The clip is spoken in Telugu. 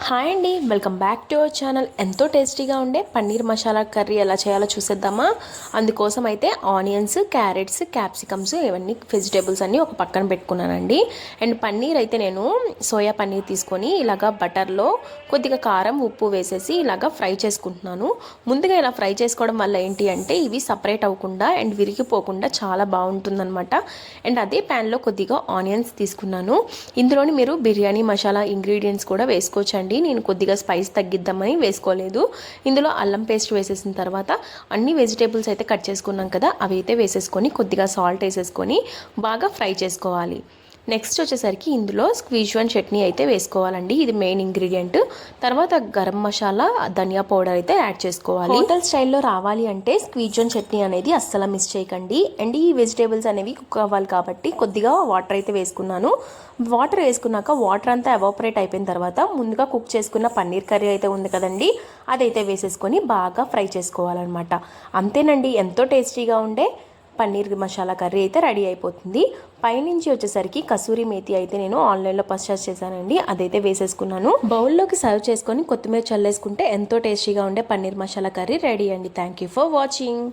హాయ్ అండి, welcome back to our channel. ఎంతో టేస్టీగా ఉండే పన్నీర్ మసాలా కర్రీ ఎలా చేయాలో చూసేద్దామా. అందుకోసం అయితే ఆనియన్స్, క్యారెట్స్, క్యాప్సికమ్స్ ఇవన్నీ వెజిటేబుల్స్ అన్నీ ఒక పక్కన పెట్టుకున్నానండి. అండ్ పన్నీర్ అయితే నేను సోయా పన్నీర్ తీసుకొని ఇలాగా బటర్లో కొద్దిగా కారం, ఉప్పు వేసేసి ఇలాగా ఫ్రై చేసుకుంటున్నాను. ముందుగా ఇలా ఫ్రై చేసుకోవడం వల్ల ఏంటి అంటే ఇవి సపరేట్ అవ్వకుండా అండ్ విరిగిపోకుండా చాలా బాగుంటుందన్నమాట. అండ్ అదే ప్యాన్లో కొద్దిగా ఆనియన్స్ తీసుకున్నాను. ఇందులోని మీరు బిర్యానీ మసాలా ఇంగ్రీడియంట్స్ కూడా వేసుకోవచ్చండి. నేను కొద్దిగా స్పైస్ తగ్గిద్దామని వేసుకోలేదు. ఇందులో అల్లం పేస్ట్ వేసేసిన తర్వాత అన్ని వెజిటేబుల్స్ అయితే కట్ చేసుకున్నాం కదా, అవి అయితే వేసేసుకొని కొద్దిగా సాల్ట్ వేసేసుకొని బాగా ఫ్రై చేసుకోవాలి. నెక్స్ట్ వచ్చేసరికి ఇందులో స్క్విజ్వాన్ చట్నీ అయితే వేసుకోవాలండి. ఇది మెయిన్ ఇంగ్రీడియంట్. తర్వాత గరం మసాలా, ధనియా పౌడర్ అయితే యాడ్ చేసుకోవాలి. హోటల్ స్టైల్లో రావాలి అంటే స్క్విజ్వాన్ చట్నీ అనేది అస్సలు మిస్ చేయకండి. అండ్ ఈ వెజిటేబుల్స్ అనేవి కుక్ అవ్వాలి కాబట్టి కొద్దిగా వాటర్ అయితే వేసుకున్నాను. వాటర్ వేసుకున్నాక వాటర్ అంతా ఎవాపరేట్ అయిపోయిన తర్వాత ముందుగా కుక్ చేసుకున్న పన్నీర్ కర్రీ అయితే ఉంది కదండి, అదైతే వేసేసుకొని బాగా ఫ్రై చేసుకోవాలన్నమాట. అంతేనండి, ఎంతో టేస్టీగా ఉండే పన్నీర్ మసాలా కర్రీ అయితే రెడీ అయిపోతుంది. పైనుంచి వచ్చేసరికి కసూరి మేతి అయితే నేను ఆన్లైన్లో పర్చేస్ చేశానండి, అదైతే వేసేసుకున్నాను. బౌల్లోకి సర్వ్ చేసుకొని కొత్తిమీర చల్లేసుకుంటే ఎంతో టేస్టీగా ఉండే పన్నీర్ మసాలా కర్రీ రెడీ అండి. Thank you for watching.